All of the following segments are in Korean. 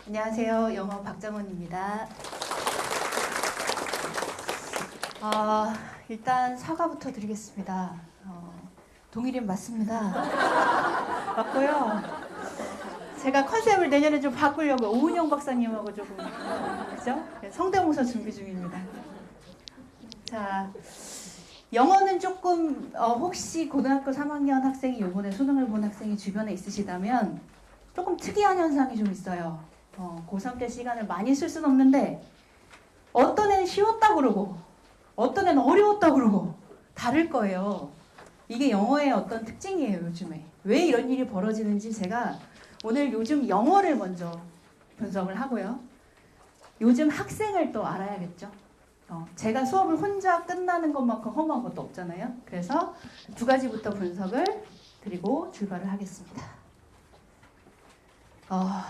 안녕하세요. 영어 박정원입니다. 일단 사과부터 드리겠습니다. 동일인 맞습니다. 맞고요. 제가 컨셉을 내년에 좀 바꾸려고 오은영 박사님하고 조금 그죠? 성대모사 준비 중입니다. 자, 영어는 조금 혹시 고등학교 3학년 학생이 요번에 수능을 본 학생이 주변에 있으시다면 조금 특이한 현상이 좀 있어요. 고3 때 시간을 많이 쓸 수는 없는데 어떤 애는 쉬웠다 그러고 어떤 애는 어려웠다 그러고 다를 거예요. 이게 영어의 어떤 특징이에요, 요즘에. 왜 이런 일이 벌어지는지 제가 오늘 요즘 영어를 먼저 분석을 하고요. 요즘 학생을 또 알아야겠죠. 제가 수업을 혼자 끝나는 것만큼 허무한 것도 없잖아요. 그래서 두 가지부터 분석을 드리고 출발을 하겠습니다.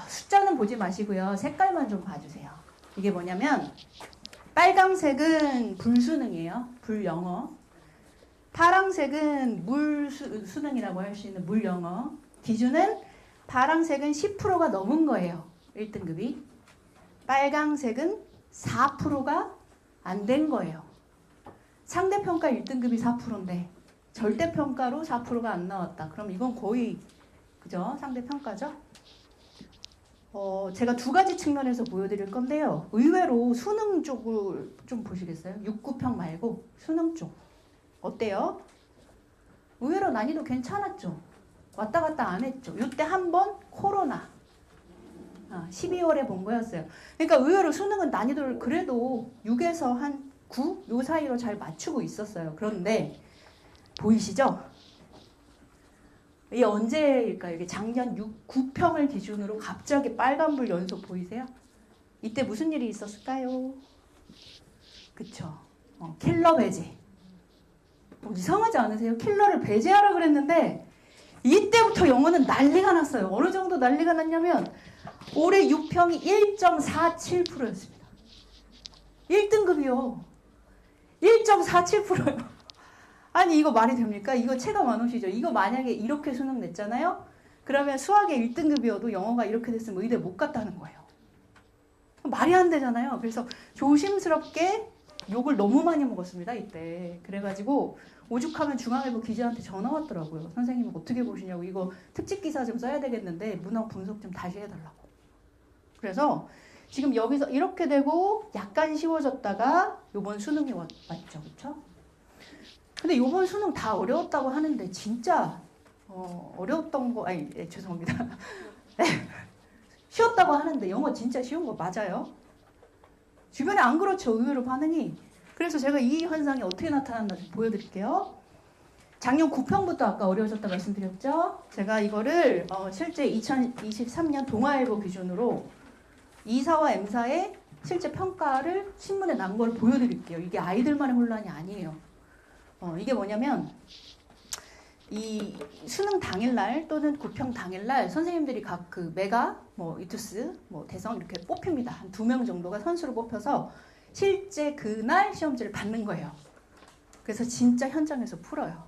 숫자는 보지 마시고요. 색깔만 좀 봐주세요. 이게 뭐냐면 빨강색은 불수능이에요. 불영어. 파랑색은 물수능이라고 할 수 있는 물영어. 기준은 파랑색은 10%가 넘은 거예요. 1등급이. 빨강색은 4%가 안 된 거예요. 상대평가 1등급이 4%인데 절대평가로 4%가 안 나왔다. 그럼 이건 거의 그죠? 상대평가죠? 제가 두 가지 측면에서 보여드릴 건데요. 의외로 수능 쪽을 좀 보시겠어요? 6, 9평 말고 수능 쪽. 어때요? 의외로 난이도 괜찮았죠? 왔다 갔다 안 했죠? 이때 한 번 코로나. 12월에 본 거였어요. 그러니까 의외로 수능은 난이도를 그래도 6에서 한 9? 요 사이로 잘 맞추고 있었어요. 그런데 보이시죠? 이게 언제일까요? 이게 작년 9평을 기준으로 갑자기 빨간불 연속 보이세요? 이때 무슨 일이 있었을까요? 그쵸? 킬러 배제. 이상하지 않으세요? 킬러를 배제하라 그랬는데 이때부터 영어는 난리가 났어요. 어느 정도 난리가 났냐면 올해 6평이 1.47%였습니다. 1등급이요. 1.47%요. 아니 이거 말이 됩니까? 이거 체감 안 오시죠? 이거 만약에 이렇게 수능 냈잖아요? 그러면 수학에 1등급이어도 영어가 이렇게 됐으면 의대 못 갔다는 거예요. 말이 안 되잖아요. 그래서 조심스럽게 욕을 너무 많이 먹었습니다. 이때. 그래가지고 오죽하면 중앙일보 기자한테 전화 왔더라고요. 선생님 어떻게 보시냐고. 이거 특집 기사 좀 써야 되겠는데 문항 분석 좀 다시 해달라고. 그래서 지금 여기서 이렇게 되고 약간 쉬워졌다가 요번 수능이 왔죠. 그쵸? 근데 요번 수능 다 어려웠다고 하는데 진짜 어려웠던 거 죄송합니다. 네. 쉬웠다고 하는데 영어 진짜 쉬운 거 맞아요? 주변에 안 그렇죠. 의외로 반응이. 그래서 제가 이 현상이 어떻게 나타났는지 보여드릴게요. 작년 9평부터 아까 어려워졌다 말씀드렸죠. 제가 이거를 실제 2023년 동아일보 기준으로 이사와 M사의 실제 평가를 신문에 난 걸 보여드릴게요. 이게 아이들만의 혼란이 아니에요. 이게 뭐냐면 이 수능 당일날 또는 9평 당일날 선생님들이 각 그 메가, 이투스, 대성 이렇게 뽑힙니다. 한 2명 정도가 선수로 뽑혀서 실제 그날 시험지를 받는 거예요. 그래서 진짜 현장에서 풀어요.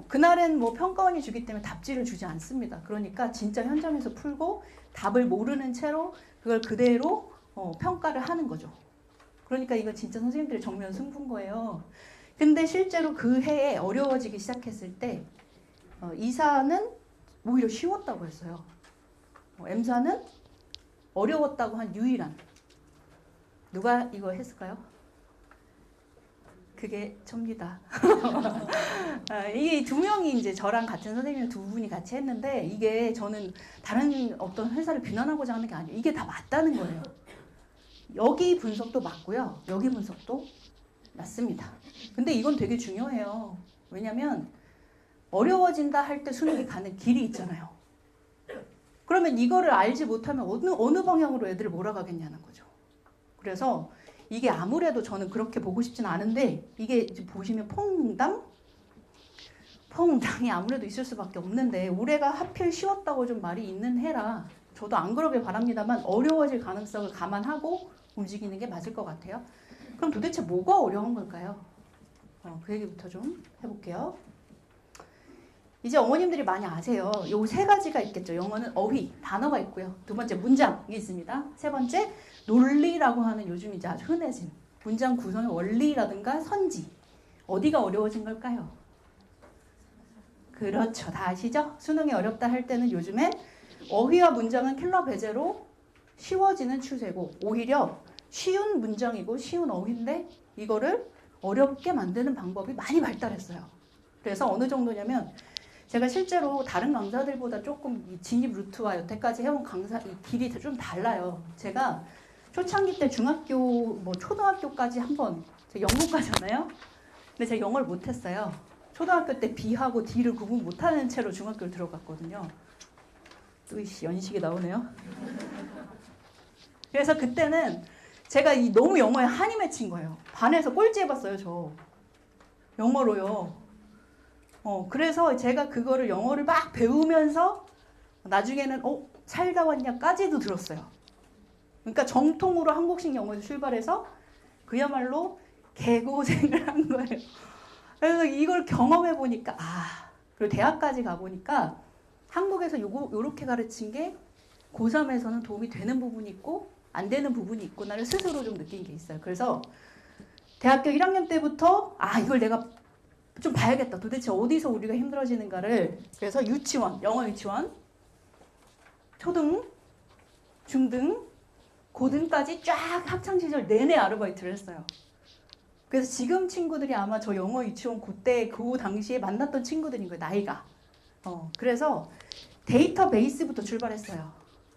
그날은 평가원이 주기 때문에 답지를 주지 않습니다. 그러니까 진짜 현장에서 풀고 답을 모르는 채로 그걸 그대로 평가를 하는 거죠. 그러니까 이거 진짜 선생님들의 정면 승부인 거예요. 근데 실제로 그 해에 어려워지기 시작했을 때 이사는 오히려 쉬웠다고 했어요. M사는 어려웠다고 한 유일한. 누가 이거 했을까요? 그게 접니다. 이게 두 명이 이제 저랑 같은 선생님 두 분이 같이 했는데 이게 저는 다른 어떤 회사를 비난하고자 하는 게 아니에요. 이게 다 맞다는 거예요. 여기 분석도 맞고요. 여기 분석도 맞습니다. 근데 이건 되게 중요해요. 왜냐면 어려워진다 할 때 수능이 가는 길이 있잖아요. 그러면 이거를 알지 못하면 어느 방향으로 애들을 몰아가겠냐는 거죠. 그래서 이게 아무래도 저는 그렇게 보고 싶진 않은데 이게 보시면 퐁당이 아무래도 있을 수밖에 없는데 올해가 하필 쉬웠다고 좀 말이 있는 해라. 저도 안 그러길 바랍니다만 어려워질 가능성을 감안하고 움직이는 게 맞을 것 같아요. 그럼 도대체 뭐가 어려운 걸까요? 그 얘기부터 좀 해볼게요. 이제 어머님들이 많이 아세요. 요 세 가지가 있겠죠. 영어는 어휘, 단어가 있고요. 두 번째 문장이 있습니다. 세 번째 논리라고 하는 요즘 이제 아주 흔해진 문장 구성의 원리라든가 선지. 어디가 어려워진 걸까요? 그렇죠. 다 아시죠? 수능이 어렵다 할 때는 요즘엔 어휘와 문장은 킬러 배제로 쉬워지는 추세고 오히려 쉬운 문장이고 쉬운 어휘인데 이거를 어렵게 만드는 방법이 많이 발달했어요. 그래서 어느 정도냐면 제가 실제로 다른 강사들보다 조금 진입 루트와 여태까지 해온 강사 길이 좀 달라요. 제가 초창기 때 중학교, 초등학교까지 한번 영문과잖아요. 근데 제가 영어를 못했어요. 초등학교 때 B하고 D를 구분 못하는 채로 중학교를 들어갔거든요. 또 연식이 나오네요. 그래서 그때는 제가 너무 영어에 한이 맺힌 거예요. 반에서 꼴찌 해봤어요, 저. 영어로요. 그래서 제가 그거를 영어를 막 배우면서 나중에는 살다 왔냐까지도 들었어요. 그러니까 정통으로 한국식 영어에서 출발해서 그야말로 개고생을 한 거예요. 그래서 이걸 경험해 보니까 그리고 대학까지 가보니까 한국에서 요렇게 가르친 게 고3에서는 도움이 되는 부분이 있고 안 되는 부분이 있구나를 스스로 좀 느낀 게 있어요. 그래서 대학교 1학년 때부터 이걸 내가 좀 봐야겠다. 도대체 어디서 우리가 힘들어지는가를. 그래서 유치원, 영어 유치원, 초등, 중등, 고등까지 쫙 학창시절 내내 아르바이트를 했어요. 그래서 지금 친구들이 아마 저 영어 유치원 그때 그 당시에 만났던 친구들인 거예요. 나이가. 그래서 데이터베이스부터 출발했어요.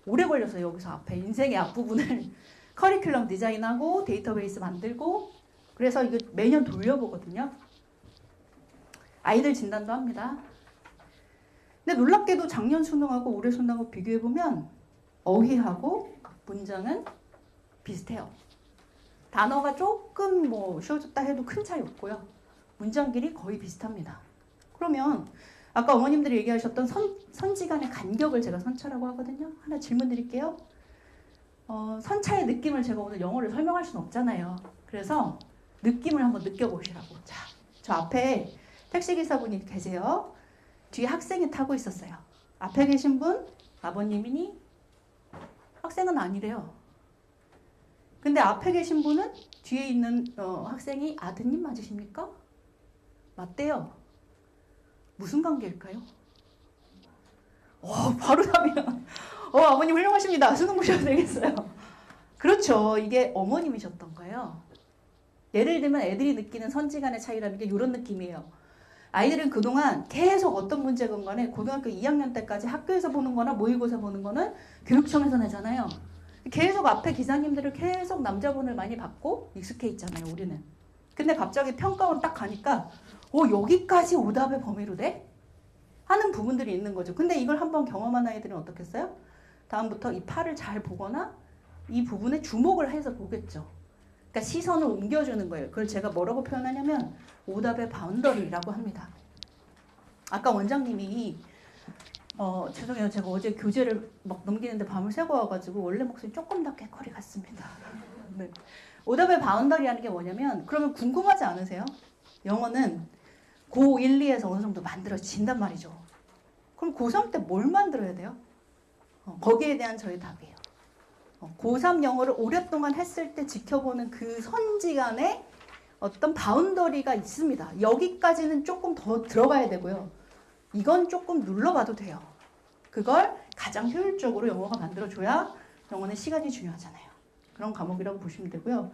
오래 걸렸어요. 여기서 앞에 인생의 앞부분을 커리큘럼 디자인하고 데이터베이스 만들고 그래서 이거 매년 돌려보거든요. 아이들 진단도 합니다. 근데 놀랍게도 작년 수능하고 올해 수능하고 비교해보면 어휘하고 문장은 비슷해요. 단어가 조금 쉬워졌다 해도 큰 차이 없고요. 문장끼리 거의 비슷합니다. 그러면 아까 어머님들이 얘기하셨던 선지간의 간격을 제가 선차라고 하거든요. 하나 질문 드릴게요. 선차의 느낌을 제가 오늘 영어를 설명할 수는 없잖아요. 그래서 느낌을 한번 느껴보시라고. 자, 저 앞에 택시기사분이 계세요. 뒤에 학생이 타고 있었어요. 앞에 계신 분 아버님이니? 학생은 아니래요. 근데 앞에 계신 분은 뒤에 있는 학생이 아드님 맞으십니까? 맞대요. 무슨 관계일까요? 바로 답이야. 아버님 훌륭하십니다. 수능 보셔도 되겠어요. 그렇죠. 이게 어머님이셨던 거예요. 예를 들면 애들이 느끼는 선지간의 차이라는 게 이런 느낌이에요. 아이들은 그동안 계속 어떤 문제건 간에 고등학교 2학년 때까지 학교에서 보는 거나 모의고사 보는 거는 교육청에서 내잖아요. 계속 앞에 기사님들을 계속 남자분을 많이 받고 익숙해 있잖아요, 우리는. 근데 갑자기 평가원 딱 가니까 여기까지 오답의 범위로 돼? 하는 부분들이 있는 거죠. 근데 이걸 한번 경험한 아이들은 어떻겠어요? 다음부터 이 팔을 잘 보거나 이 부분에 주목을 해서 보겠죠. 그러니까 시선을 옮겨주는 거예요. 그걸 제가 뭐라고 표현하냐면 오답의 바운더리라고 합니다. 아까 원장님이 죄송해요. 제가 어제 교재를 막 넘기는데 밤을 새고 와가지고 원래 목소리 조금 더 꾀거리 같습니다. 네. 오답의 바운더리라는 게 뭐냐면 그러면 궁금하지 않으세요? 영어는 고 1, 2에서 어느 정도 만들어진단 말이죠. 그럼 고3 때 뭘 만들어야 돼요? 거기에 대한 저의 답이에요. 고3 영어를 오랫동안 했을 때 지켜보는 그 선지간에 어떤 바운더리가 있습니다. 여기까지는 조금 더 들어가야 되고요. 이건 조금 눌러봐도 돼요. 그걸 가장 효율적으로 영어가 만들어줘야 영어는 시간이 중요하잖아요. 그런 과목이라고 보시면 되고요.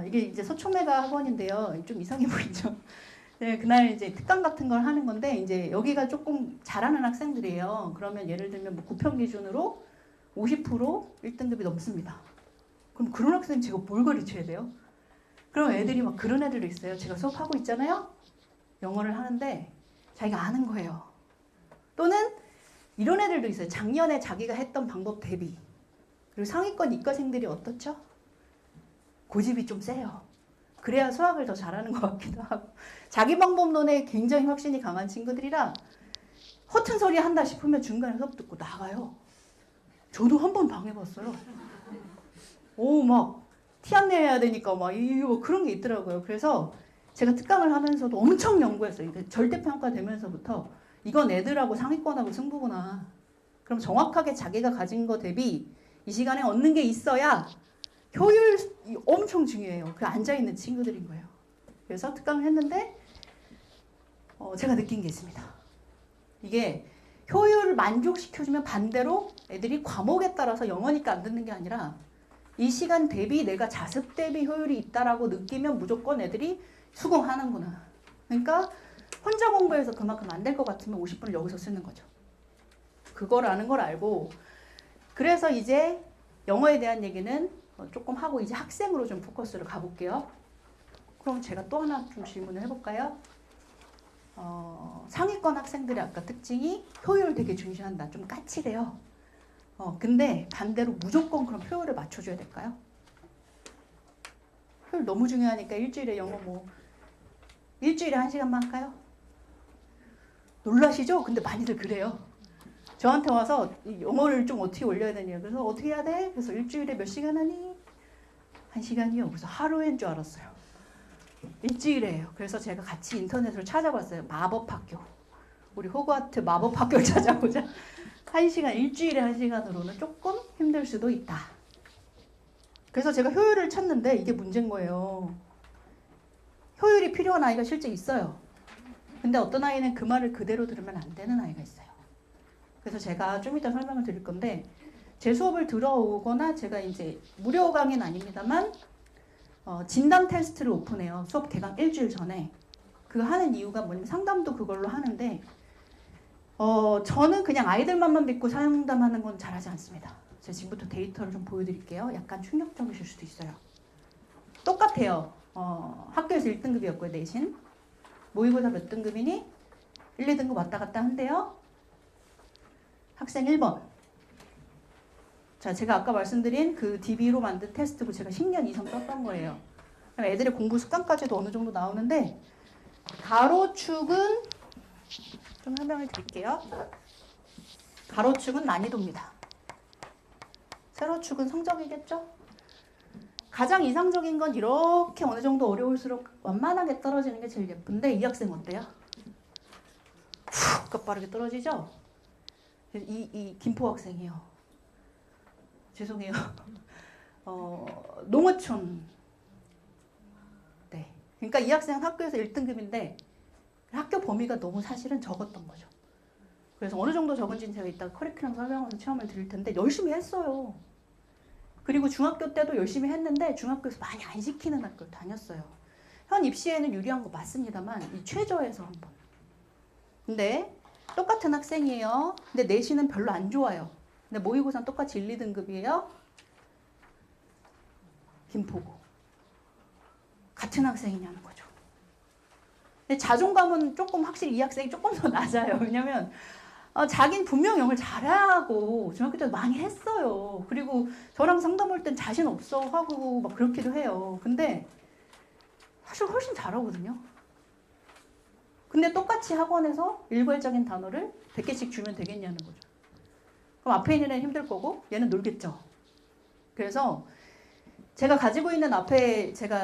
이게 이제 서초메가 학원인데요. 좀 이상해 보이죠? 네, 그날 이제 특강 같은 걸 하는 건데, 이제 여기가 조금 잘하는 학생들이에요. 그러면 예를 들면 9평 기준으로 50% 1등급이 넘습니다. 그럼 그런 학생 제가 뭘 가르쳐야 돼요? 그럼 애들이 막 그런 애들도 있어요. 제가 수업하고 있잖아요. 영어를 하는데 자기가 아는 거예요. 또는 이런 애들도 있어요. 작년에 자기가 했던 방법 대비. 그리고 상위권 이과생들이 어떻죠? 고집이 좀 세요. 그래야 수학을 더 잘하는 것 같기도 하고. 자기 방법론에 굉장히 확신이 강한 친구들이라 허튼 소리 한다 싶으면 중간에 수업 듣고 나가요. 저도 한 번 당해봤어요. 막 티 안 내야 되니까 막 이거 그런 게 있더라고요. 그래서 제가 특강을 하면서도 엄청 연구했어요. 절대평가 되면서부터 이건 애들하고 상위권하고 승부구나. 그럼 정확하게 자기가 가진 거 대비 이 시간에 얻는 게 있어야 효율이 엄청 중요해요. 그 앉아있는 친구들인 거예요. 그래서 특강을 했는데 제가 느낀 게 있습니다. 이게 효율을 만족시켜주면 반대로 애들이 과목에 따라서 영어니까 안 듣는 게 아니라 이 시간 대비 내가 자습 대비 효율이 있다라고 느끼면 무조건 애들이 수긍하는구나. 그러니까 혼자 공부해서 그만큼 안 될 것 같으면 50분을 여기서 쓰는 거죠. 그거라는 걸 알고 그래서 이제 영어에 대한 얘기는 조금 하고 이제 학생으로 좀 포커스를 가볼게요. 그럼 제가 또 하나 좀 질문을 해볼까요? 상위권 학생들의 아까 특징이 효율 되게 중시한다. 좀 까칠해요. 근데 반대로 무조건 그럼 효율을 맞춰줘야 될까요? 효율 너무 중요하니까 일주일에 영어 일주일에 1시간만 할까요? 놀라시죠? 근데 많이들 그래요. 저한테 와서 영어를 좀 어떻게 올려야 되냐. 그래서 어떻게 해야 돼? 그래서 일주일에 몇 시간 하니? 1시간이요. 그래서 하루인 줄 알았어요. 일주일에요. 그래서 제가 같이 인터넷으로 찾아봤어요. 마법학교. 우리 호그와트 마법학교를 찾아보자. 1시간, 일주일에 1시간으로는 조금 힘들 수도 있다. 그래서 제가 효율을 찾는데 이게 문제인 거예요. 효율이 필요한 아이가 실제 있어요. 근데 어떤 아이는 그 말을 그대로 들으면 안 되는 아이가 있어요. 그래서 제가 좀 이따 설명을 드릴 건데 제 수업을 들어오거나 제가 이제 무료 강의는 아닙니다만 진단 테스트를 오픈해요. 수업 개강 일주일 전에. 그거 하는 이유가 뭐냐면 상담도 그걸로 하는데 저는 그냥 아이들만 믿고 상담하는 건 잘하지 않습니다. 제가 지금부터 데이터를 좀 보여드릴게요. 약간 충격적이실 수도 있어요. 똑같아요. 학교에서 1등급이었고요. 내신. 모의고사 몇 등급이니? 1, 2등급 왔다 갔다 한대요. 학생 1번. 자, 제가 아까 말씀드린 그 DB로 만든 테스트고 제가 10년 이상 썼던 거예요. 애들의 공부 습관까지도 어느 정도 나오는데 가로축은 좀 설명을 드릴게요. 가로축은 난이도입니다. 세로축은 성적이겠죠? 가장 이상적인 건 이렇게 어느 정도 어려울수록 완만하게 떨어지는 게 제일 예쁜데 이 학생 어때요? 훅 빠르게 떨어지죠? 이 김포 학생이요. 죄송해요. 농어촌. 네. 그러니까 이 학생은 학교에서 1등급인데 학교 범위가 너무 사실은 적었던 거죠. 그래서 어느 정도 적은지는 제가 이따 커리큘럼 설명하면서 체험을 드릴 텐데 열심히 했어요. 그리고 중학교 때도 열심히 했는데 중학교에서 많이 안 시키는 학교를 다녔어요. 현 입시에는 유리한 거 맞습니다만 이 최저에서 한번. 근데 똑같은 학생이에요. 근데 내신은 별로 안 좋아요. 근데 모의고사는 똑같이 1, 2등급이에요. 김포고. 같은 학생이냐는 거죠. 근데 자존감은 조금 확실히 이 학생이 조금 더 낮아요. 왜냐면 자기는 분명 영어를 잘하고 중학교 때도 많이 했어요. 그리고 저랑 상담할 땐 자신 없어 하고 막 그렇기도 해요. 근데 사실 훨씬 잘하거든요. 근데 똑같이 학원에서 일괄적인 단어를 100개씩 주면 되겠냐는 거죠. 그럼 앞에 있는 애는 힘들 거고 얘는 놀겠죠. 그래서 제가 가지고 있는 앞에 제가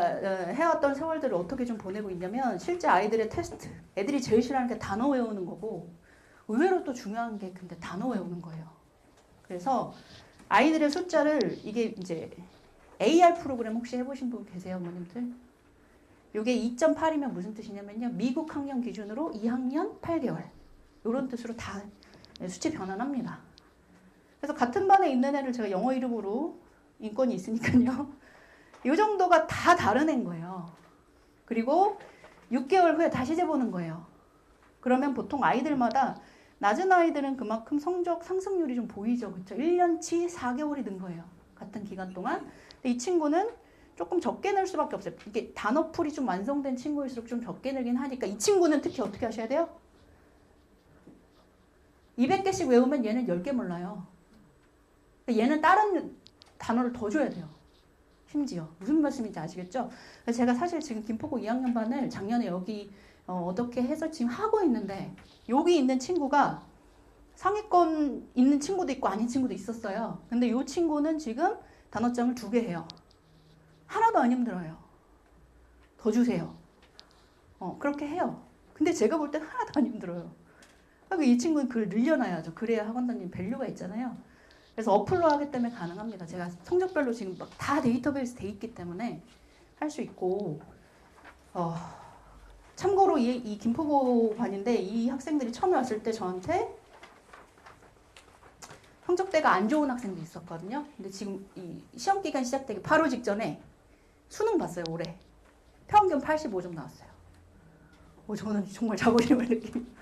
해왔던 세월들을 어떻게 좀 보내고 있냐면 실제 아이들의 테스트, 애들이 제일 싫어하는 게 단어 외우는 거고 의외로 또 중요한 게 근데 단어 외우는 거예요. 그래서 아이들의 숫자를 이게 이제 AR 프로그램 혹시 해보신 분 계세요, 어머님들? 이게 2.8이면 무슨 뜻이냐면요. 미국 학년 기준으로 2학년 8개월. 이런 뜻으로 다 수치 변환합니다. 그래서 같은 반에 있는 애를 제가 영어 이름으로 인권이 있으니까요. 이 정도가 다 다른 애인 거예요. 그리고 6개월 후에 다시 재보는 거예요. 그러면 보통 아이들마다 낮은 아이들은 그만큼 성적 상승률이 좀 보이죠. 그렇죠? 1년치 4개월이 든 거예요. 같은 기간 동안. 근데 이 친구는 조금 적게 낼 수밖에 없어요. 이게 단어풀이 좀 완성된 친구일수록 좀 적게 늘긴 하니까 이 친구는 특히 어떻게 하셔야 돼요? 200개씩 외우면 얘는 10개 몰라요. 얘는 다른 단어를 더 줘야 돼요. 심지어. 무슨 말씀인지 아시겠죠? 제가 사실 지금 김포고 2학년 반을 작년에 여기 어떻게 해서 지금 하고 있는데 여기 있는 친구가 상위권 있는 친구도 있고 아닌 친구도 있었어요. 근데 이 친구는 지금 단어장을 2개 해요. 하나도 안 힘들어요. 더 주세요. 그렇게 해요. 근데 제가 볼 땐 하나도 안 힘들어요. 하고 이 친구는 그걸 늘려놔야죠. 그래야 학원장님 밸류가 있잖아요. 그래서 어플로 하기 때문에 가능합니다. 제가 성적별로 지금 막 다 데이터베이스 돼 있기 때문에 할 수 있고 참고로 이 김포고반인데 이 학생들이 처음에 왔을 때 저한테 성적대가 안 좋은 학생도 있었거든요. 근데 지금 이 시험 기간 시작되기 바로 직전에 수능 봤어요. 올해 평균 85점 나왔어요. 저는 정말 자부심을 느낍니다.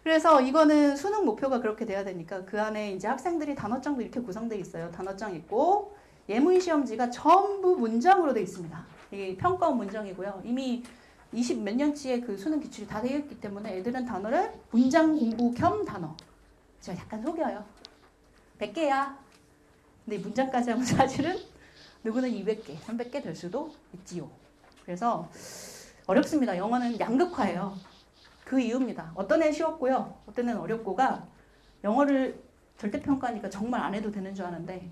그래서 이거는 수능 목표가 그렇게 돼야 되니까 그 안에 이제 학생들이 단어장도 이렇게 구성되어 있어요. 단어장 있고 예문 시험지가 전부 문장으로 되어 있습니다. 이게 평가원 문장이고요. 이미 20 몇 년치의 그 수능 기출이 다 되어 있기 때문에 애들은 단어를 문장 공부 겸 단어. 제가 약간 속여요. 100개야. 근데 문장까지 하면 사실은 누구는 200개, 300개 될 수도 있지요. 그래서 어렵습니다. 영어는 양극화예요. 그 이유입니다. 어떤 애 쉬웠고요. 어떤 애는 어렵고가 영어를 절대평가하니까 정말 안 해도 되는 줄 아는데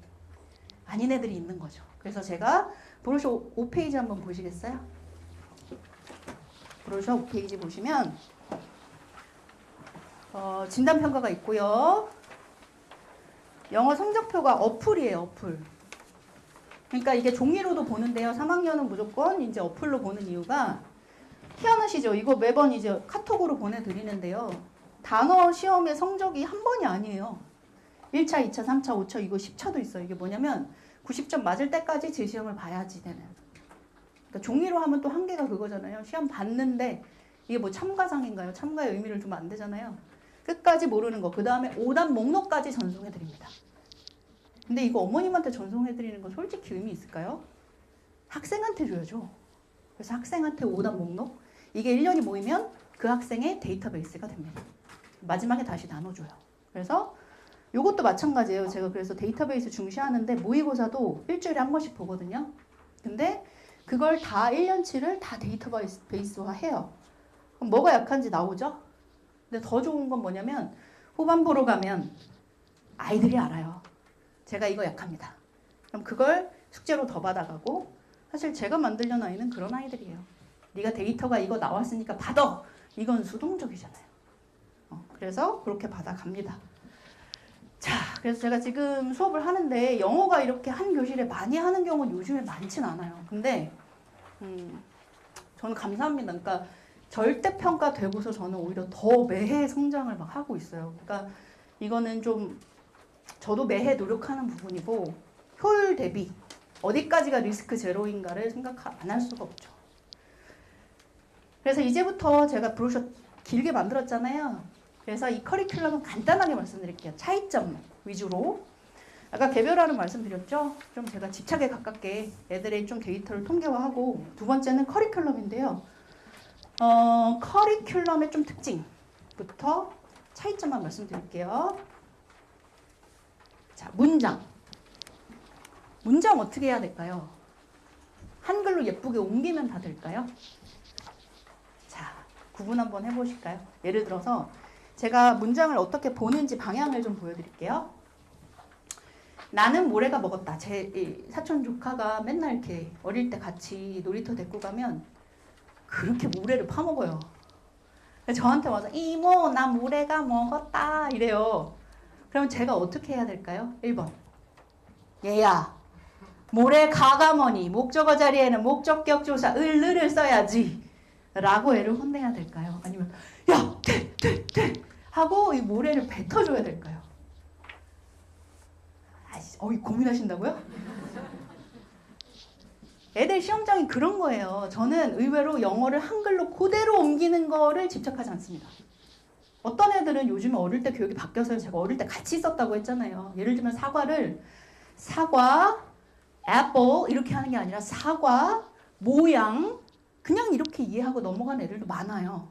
아닌 애들이 있는 거죠. 그래서 제가 브로셔 5페이지 한번 보시겠어요? 브로셔 5페이지 보시면 진단평가가 있고요. 영어 성적표가 어플이에요. 어플. 그러니까 이게 종이로도 보는데요. 3학년은 무조건 이제 어플로 보는 이유가 희한하시죠? 이거 매번 이제 카톡으로 보내드리는데요. 단어 시험의 성적이 한 번이 아니에요. 1차, 2차, 3차, 5차, 이거 10차도 있어요. 이게 뭐냐면 90점 맞을 때까지 제 시험을 봐야지 되는. 그러니까 종이로 하면 또 한계가 그거잖아요. 시험 봤는데 이게 뭐 참가상인가요? 참가의 의미를 두면 안 되잖아요. 끝까지 모르는 거. 그 다음에 오답 목록까지 전송해드립니다. 근데 이거 어머님한테 전송해드리는 건 솔직히 의미 있을까요? 학생한테 줘야죠. 그래서 학생한테 오답 목록. 이게 1년이 모이면 그 학생의 데이터베이스가 됩니다. 마지막에 다시 나눠줘요. 그래서 이것도 마찬가지예요. 제가 그래서 데이터베이스 중시하는데 모의고사도 일주일에 한 번씩 보거든요. 근데 그걸 다 1년치를 다 데이터베이스화 해요. 그럼 뭐가 약한지 나오죠? 근데 더 좋은 건 뭐냐면 후반부로 가면 아이들이 알아요. 제가 이거 약합니다. 그럼 그걸 숙제로 더 받아가고 사실 제가 만들려는 아이는 그런 아이들이에요. 네가 데이터가 이거 나왔으니까 받아. 이건 수동적이잖아요. 그래서 그렇게 받아갑니다. 자, 그래서 제가 지금 수업을 하는데 영어가 이렇게 한 교실에 많이 하는 경우는 요즘에 많진 않아요. 근데 저는 감사합니다. 그러니까 절대평가 되고서 저는 오히려 더 매해 성장을 막 하고 있어요. 그러니까 이거는 좀 저도 매해 노력하는 부분이고 효율 대비 어디까지가 리스크 제로인가를 생각 안 할 수가 없죠. 그래서 이제부터 제가 브로셔 길게 만들었잖아요. 그래서 이 커리큘럼은 간단하게 말씀드릴게요. 차이점 위주로. 아까 개별화는 말씀드렸죠. 좀 제가 집착에 가깝게 애들의 좀 데이터를 통계화하고 두 번째는 커리큘럼인데요. 커리큘럼의 좀 특징부터 차이점만 말씀드릴게요. 자, 문장. 문장 어떻게 해야 될까요? 한글로 예쁘게 옮기면 다 될까요? 자, 구분 한번 해보실까요? 예를 들어서 제가 문장을 어떻게 보는지 방향을 좀 보여드릴게요. 나는 모래가 먹었다. 제 사촌 조카가 맨날 이렇게 어릴 때 같이 놀이터 데리고 가면 그렇게 모래를 파먹어요. 저한테 와서 이모 나 모래가 먹었다 이래요. 그럼 제가 어떻게 해야 될까요? 1번 얘야 모래 가가머니 목적어 자리에는 목적격 조사 을을 써야지 라고 애를 혼내야 될까요? 아니면 야 돼 하고 이 모래를 뱉어줘야 될까요? 고민하신다고요? 애들 시험장이 그런 거예요. 저는 의외로 영어를 한글로 그대로 옮기는 거를 집착하지 않습니다. 어떤 애들은 요즘에 어릴 때 교육이 바뀌어서 제가 어릴 때 같이 썼다고 했잖아요. 예를 들면 사과를 사과, apple 이렇게 하는 게 아니라 사과, 모양 그냥 이렇게 이해하고 넘어가는 애들도 많아요.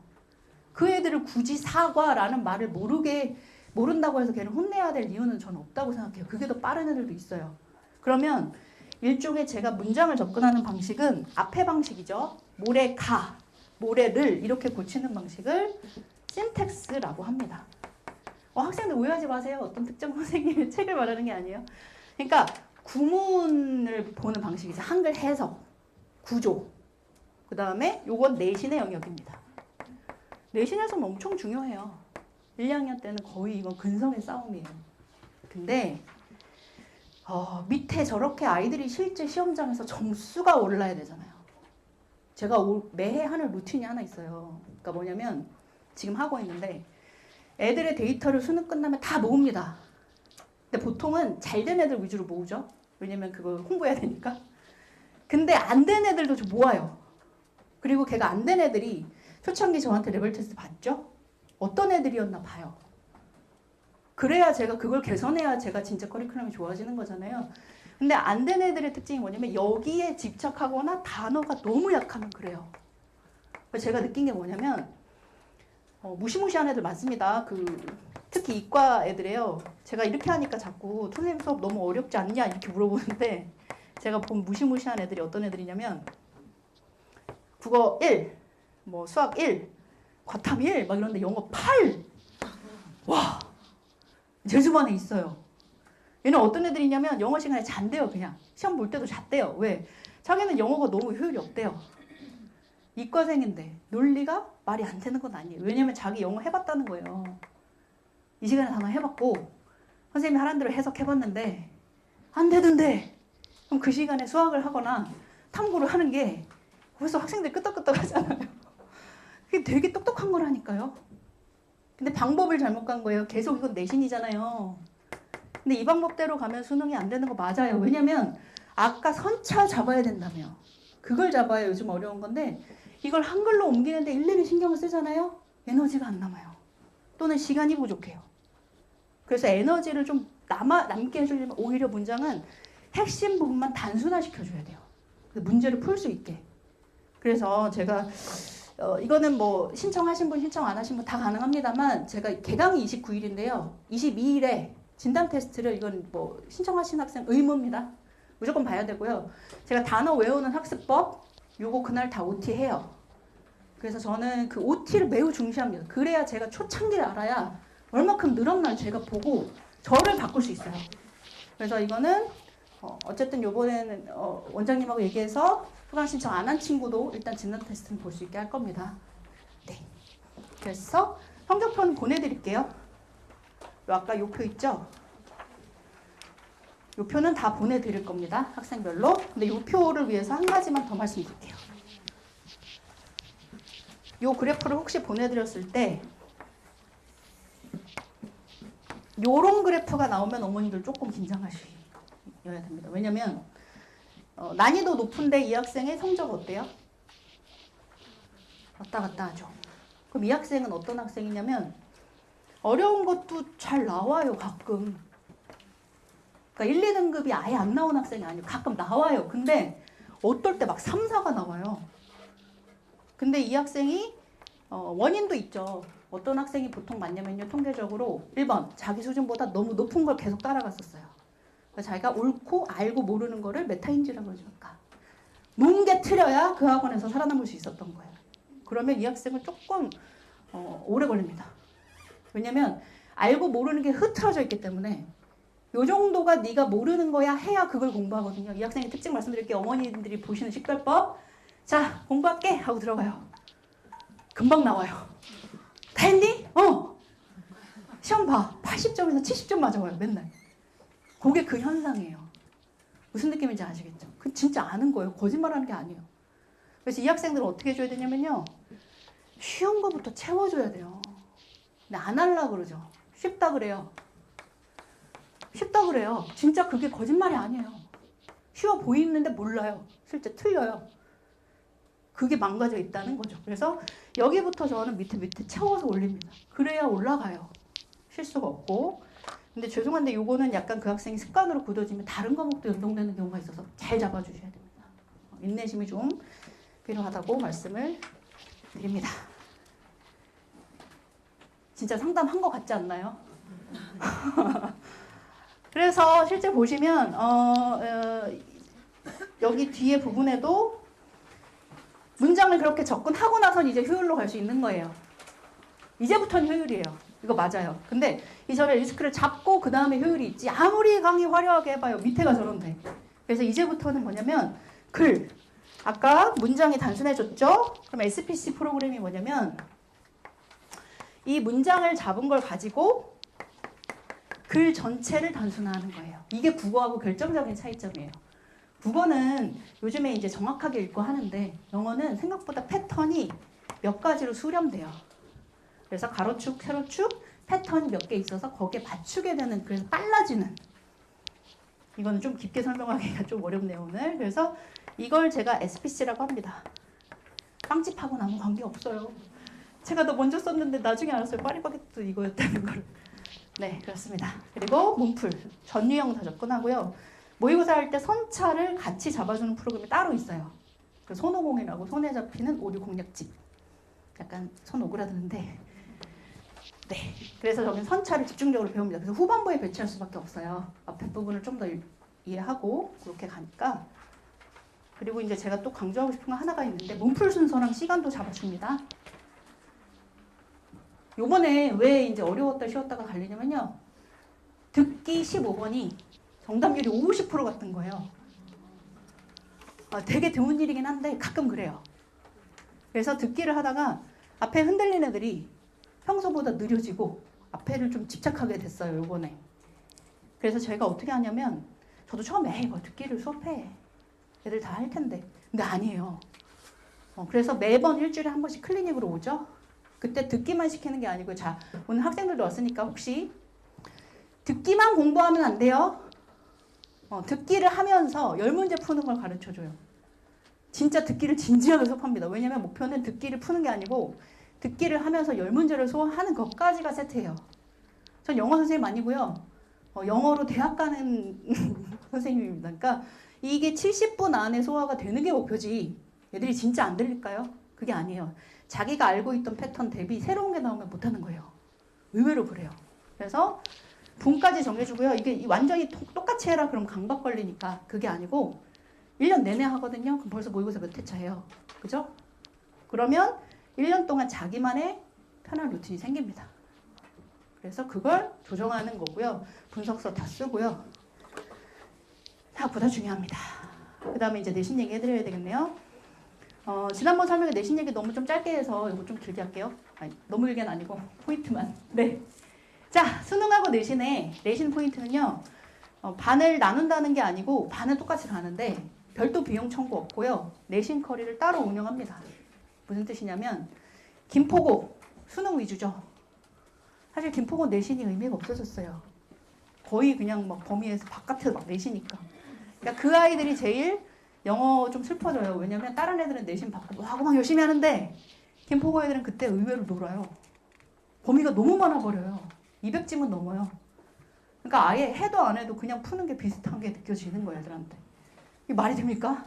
그 애들을 굳이 사과라는 말을 모른다고 해서 걔를 혼내야 될 이유는 저는 없다고 생각해요. 그게 더 빠른 애들도 있어요. 그러면 일종의 제가 문장을 접근하는 방식은 앞에 방식이죠. 모래가, 모래를 이렇게 고치는 방식을 신텍스라고 합니다. 학생들 오해하지 마세요. 어떤 특정 선생님의 책을 말하는 게 아니에요. 그러니까 구문을 보는 방식이죠. 한글 해석, 구조. 그 다음에 요건 내신의 영역입니다. 내신 해석은 엄청 중요해요. 1, 2학년 때는 거의 이건 근성의 싸움이에요. 근데 밑에 저렇게 아이들이 실제 시험장에서 점수가 올라야 되잖아요. 제가 매해 하는 루틴이 하나 있어요. 그러니까 뭐냐면 지금 하고 있는데 애들의 데이터를 수능 끝나면 다 모읍니다. 근데 보통은 잘 된 애들 위주로 모으죠. 왜냐면 그걸 홍보해야 되니까. 근데 안 된 애들도 좀 모아요. 그리고 걔가 안 된 애들이 초창기 저한테 레벨 테스트 봤죠? 어떤 애들이었나 봐요. 그래야 제가 그걸 개선해야 제가 진짜 커리큘럼이 좋아지는 거잖아요. 근데 안 된 애들의 특징이 뭐냐면 여기에 집착하거나 단어가 너무 약하면 그래요. 제가 느낀 게 뭐냐면 무시무시한 애들 많습니다. 특히 이과 애들이에요. 제가 이렇게 하니까 자꾸 선생님 수업 너무 어렵지 않냐 이렇게 물어보는데 제가 본 무시무시한 애들이 어떤 애들이냐면 국어 1, 뭐 수학 1, 과탐 1, 막 이런데 영어 8! 와! 제 주변에 있어요. 얘는 어떤 애들이냐면 영어 시간에 잔대요, 그냥. 시험 볼 때도 잤대요. 왜? 자기는 영어가 너무 효율이 없대요. 이과생인데 논리가 말이 안 되는 건 아니에요. 왜냐면 자기 영어 해봤다는 거예요. 이 시간에 단어 해봤고 선생님이 하라는 대로 해석해봤는데 안 되던데 그럼 그 시간에 수학을 하거나 탐구를 하는 게 벌써 학생들 끄떡끄떡 하잖아요. 그게 되게 똑똑한 거라니까요. 근데 방법을 잘못 간 거예요. 계속 이건 내신이잖아요. 근데 이 방법대로 가면 수능이 안 되는 거 맞아요. 왜냐면 아까 선차 잡아야 된다며. 그걸 잡아야 요즘 어려운 건데 이걸 한글로 옮기는데 일일이 신경을 쓰잖아요. 에너지가 안 남아요. 또는 시간이 부족해요. 그래서 에너지를 좀 남게 해주려면 오히려 문장은 핵심 부분만 단순화시켜줘야 돼요. 문제를 풀 수 있게. 그래서 제가 이거는 뭐 신청하신 분 신청 안 하신 분 다 가능합니다만 제가 개강이 29일인데요. 22일에 진단 테스트를 이건 뭐 신청하신 학생 의무입니다. 무조건 봐야 되고요. 제가 단어 외우는 학습법 요거 그날 다 OT 해요. 그래서 저는 그 OT를 매우 중시합니다. 그래야 제가 초창기를 알아야 얼마큼 늘었나 제가 보고 저를 바꿀 수 있어요. 그래서 이거는 어쨌든 요번에는 원장님하고 얘기해서 수강 신청 안 한 친구도 일단 진단 테스트는 볼 수 있게 할 겁니다. 네. 그래서 성적표는 보내드릴게요. 아까 요 표 있죠? 요 표는 다 보내드릴 겁니다. 학생별로. 근데 요 표를 위해서 한 가지만 더 말씀드릴게요. 요 그래프를 혹시 보내드렸을 때 요런 그래프가 나오면 어머니들 조금 긴장하셔야 됩니다. 왜냐면 난이도 높은데 이 학생의 성적 어때요? 왔다 갔다 하죠. 그럼 이 학생은 어떤 학생이냐면 어려운 것도 잘 나와요, 가끔. 그러니까 1, 2등급이 아예 안 나온 학생이 아니에요. 가끔 나와요. 근데 어떨 때 막 3, 4가 나와요. 근데 이 학생이 원인도 있죠. 어떤 학생이 보통 맞냐면요. 통계적으로 1번 자기 수준보다 너무 높은 걸 계속 따라갔었어요. 그래서 자기가 옳고 알고 모르는 거를 메타인지라고 그러니까 뭉개 틀려야 그 학원에서 살아남을 수 있었던 거예요. 그러면 이 학생은 조금 오래 걸립니다. 왜냐면 알고 모르는 게 흐트러져 있기 때문에 요 정도가 네가 모르는 거야 해야 그걸 공부하거든요. 이 학생의 특징 말씀드릴게요. 어머니들이 보시는 식별법. 자, 공부할게 하고 들어가요. 금방 나와요. 다 했니? 시험 봐. 80점에서 70점 맞아와요. 맨날. 그게 그 현상이에요. 무슨 느낌인지 아시겠죠? 그 진짜 아는 거예요. 거짓말하는 게 아니에요. 그래서 이 학생들은 어떻게 해줘야 되냐면요. 쉬운 거부터 채워줘야 돼요. 근데 안 하려고 그러죠. 쉽다 그래요. 쉽다 그래요. 진짜 그게 거짓말이 아니에요. 쉬워 보이는데 몰라요. 실제 틀려요. 그게 망가져 있다는 거죠. 그래서 여기부터 저는 밑에 채워서 올립니다. 그래야 올라가요. 실수가 없고. 근데 죄송한데 요거는 약간 그 학생이 습관으로 굳어지면 다른 과목도 연동되는 경우가 있어서 잘 잡아주셔야 됩니다. 인내심이 좀 필요하다고 말씀을 드립니다. 진짜 상담한 것 같지 않나요? 그래서 실제 보시면 여기 뒤에 부분에도 문장을 그렇게 접근하고 나선 이제 효율로 갈 수 있는 거예요. 이제부터는 효율이에요. 이거 맞아요. 근데 이 전에 리스크를 잡고 그 다음에 효율이 있지. 아무리 강의 화려하게 해봐요. 밑에가 저런데. 그래서 이제부터는 뭐냐면 글. 아까 문장이 단순해졌죠? 그럼 SPC 프로그램이 뭐냐면 이 문장을 잡은 걸 가지고 글 전체를 단순화하는 거예요. 이게 국어하고 결정적인 차이점이에요. 국어는 요즘에 이제 정확하게 읽고 하는데 영어는 생각보다 패턴이 몇 가지로 수렴돼요. 그래서 가로축, 세로축, 패턴이 몇 개 있어서 거기에 맞추게 되는, 그래서 빨라지는. 이거는 좀 깊게 설명하기가 좀 어렵네요, 오늘. 그래서 이걸 제가 SPC라고 합니다. 빵집하고는 아무 관계 없어요. 제가 더 먼저 썼는데 나중에 알았어요. 파리바게뜨 이거였다는 걸. 네, 그렇습니다. 그리고 문풀, 전유형 다 접근하고요. 모의고사 할 때 선차를 같이 잡아주는 프로그램이 따로 있어요. 그 손오공이라고 손에 잡히는 오류 공략집. 약간 손 오그라드는데. 네, 그래서 저는 선차를 집중적으로 배웁니다. 그래서 후반부에 배치할 수밖에 없어요. 앞에 부분을 좀 더 이해하고 그렇게 가니까. 그리고 이제 제가 또 강조하고 싶은 거 하나가 있는데 문풀 순서랑 시간도 잡아줍니다. 요번에 왜 이제 어려웠다 쉬웠다가 갈리냐면요. 듣기 15번이 정답률이 50% 같은 거예요. 되게 드문 일이긴 한데 가끔 그래요. 그래서 듣기를 하다가 앞에 흔들린 애들이 평소보다 느려지고 앞에를 좀 집착하게 됐어요, 요번에. 그래서 제가 어떻게 하냐면 저도 처음에 이거 듣기를 수업해. 애들 다 할 텐데. 근데 아니에요. 그래서 매번 일주일에 한 번씩 클리닉으로 오죠. 그때 듣기만 시키는 게 아니고 자, 오늘 학생들도 왔으니까 혹시 듣기만 공부하면 안 돼요. 듣기를 하면서 10문제 푸는 걸 가르쳐줘요. 진짜 듣기를 진지하게 수업합니다. 왜냐면 목표는 듣기를 푸는 게 아니고 듣기를 하면서 10문제를 소화하는 것까지가 세트예요. 전 영어 선생님 아니고요. 영어로 대학 가는 선생님입니다. 그러니까 이게 70분 안에 소화가 되는 게 목표지 얘들이 진짜 안 들릴까요? 그게 아니에요. 자기가 알고 있던 패턴 대비 새로운 게 나오면 못하는 거예요. 의외로 그래요. 그래서 분까지 정해주고요. 이게 완전히 똑같이 해라 그럼 강박 걸리니까 그게 아니고 1년 내내 하거든요. 그럼 벌써 모의고사 몇 회차예요. 그죠? 그러면 1년 동안 자기만의 편한 루틴이 생깁니다. 그래서 그걸 조정하는 거고요. 분석서 다 쓰고요. 생각보다 중요합니다. 그 다음에 이제 내신 얘기 해드려야 되겠네요. 지난번 설명에 내신 얘기 너무 좀 짧게 해서 이거 좀 길게 할게요. 아니, 너무 길게는 아니고 포인트만. 네. 자, 수능하고 내신의 내신 포인트는요. 반을 나눈다는 게 아니고 반은 똑같이 가는데 별도 비용 청구 없고요. 내신 커리를 따로 운영합니다. 무슨 뜻이냐면 김포고 수능 위주죠. 사실 김포고 내신이 의미가 없어졌어요. 거의 그냥 막 범위에서 바깥에서 막 내시니까. 그러니까 그 아이들이 제일 영어 좀 슬퍼져요. 왜냐면 다른 애들은 내신 받고 하고 막 열심히 하는데 김포고 애들은 그때 의외로 놀아요. 범위가 너무 많아버려요. 200지문 넘어요. 그러니까 아예 해도 안 해도 그냥 푸는 게 비슷한 게 느껴지는 거예요, 애들한테. 이게 말이 됩니까?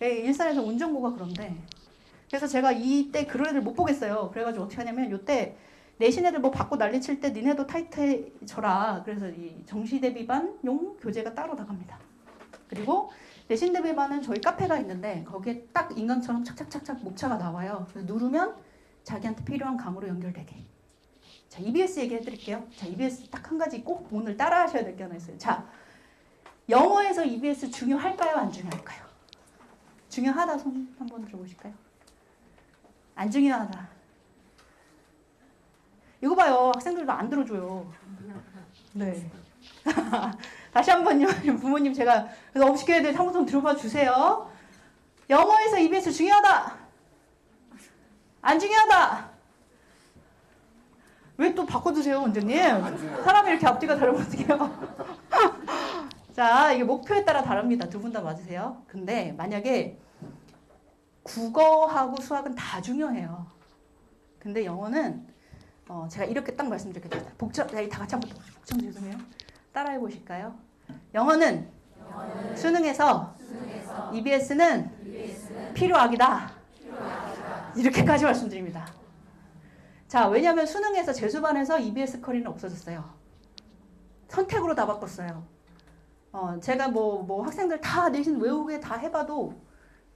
예, 일산에서 운전고가 그런데. 그래서 제가 이때 그런 애들 못 보겠어요. 그래가지고 어떻게 하냐면 요때 내신 애들 뭐 받고 난리 칠 때 니네도 타이트해져라. 그래서 이 정시 대비반용 교재가 따로 나갑니다. 그리고 내신 대비반은 저희 카페가 있는데 거기에 딱 인강처럼 착착착착 목차가 나와요. 그래서 누르면 자기한테 필요한 강으로 연결되게. 자, EBS 얘기해 드릴게요. 자, EBS 딱 한 가지 꼭 오늘 따라 하셔야 될 게 하나 있어요. 자, 영어에서 EBS 중요할까요? 안 중요할까요? 중요하다 손 한번 들어보실까요? 안 중요하다. 이거 봐요. 학생들도 안 들어줘요. 네. 다시 한번요. 부모님 제가 그래서 업시켜야 될 한번 들어봐 주세요. 영어에서 EBS 중요하다. 안 중요하다. 왜 또 바꿔주세요, 원장님? 사람이 이렇게 앞뒤가 다르면 어떡해요? 자, 이게 목표에 따라 다릅니다. 두 분 다 맞으세요. 근데 만약에 국어하고 수학은 다 중요해요. 근데 영어는 제가 이렇게 딱 말씀드리겠습니다. 다 같이 한번 복잡 죄송해요. 따라해 보실까요? 영어는 수능에서 EBS는 필요하기다. 이렇게까지 말씀드립니다. 자, 왜냐하면 수능에서 재수반에서 EBS 커리는 없어졌어요. 선택으로 다 바꿨어요. 제가 뭐 학생들 다 내신 외우게 다 해봐도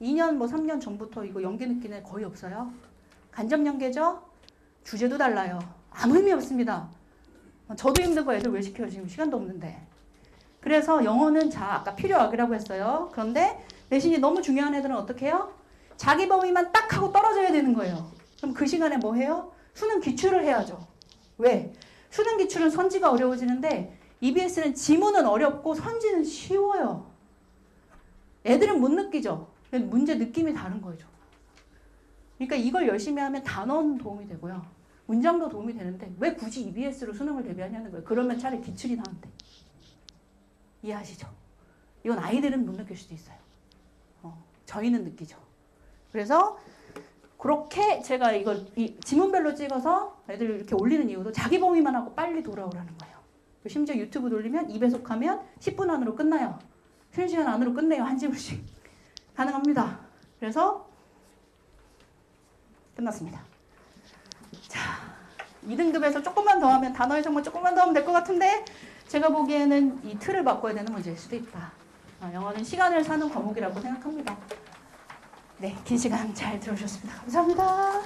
2년 뭐 3년 전부터 이거 연계 느끼는 애 거의 없어요. 간접 연계죠? 주제도 달라요. 아무 의미 없습니다. 저도 힘든 거 애들 왜 시켜요? 지금 시간도 없는데. 그래서 영어는 자, 아까 필요하기라고 했어요. 그런데 내신이 너무 중요한 애들은 어떻게 해요? 자기 범위만 딱 하고 떨어져야 되는 거예요. 그럼 그 시간에 뭐 해요? 수능 기출을 해야죠. 왜? 수능 기출은 선지가 어려워지는데 EBS는 지문은 어렵고 선지는 쉬워요. 애들은 못 느끼죠. 문제 느낌이 다른 거죠. 그러니까 이걸 열심히 하면 단어는 도움이 되고요. 문장도 도움이 되는데 왜 굳이 EBS로 수능을 대비하냐는 거예요. 그러면 차라리 기출이 나은데. 이해하시죠? 이건 아이들은 못 느낄 수도 있어요. 저희는 느끼죠. 그래서 그렇게 제가 이걸 지문별로 찍어서 애들 이렇게 올리는 이유도 자기 범위만 하고 빨리 돌아오라는 거예요. 심지어 유튜브 돌리면 2배속하면 10분 안으로 끝나요. 쉬는 시간 안으로 끝내요. 한 지문씩. 가능합니다. 그래서 끝났습니다. 자, 2등급에서 조금만 더 하면 단어 해석만 조금만 더 하면 될 것 같은데 제가 보기에는 이 틀을 바꿔야 되는 문제일 수도 있다. 영어는 시간을 사는 과목이라고 생각합니다. 네, 긴 시간 잘 들어주셨습니다. 감사합니다.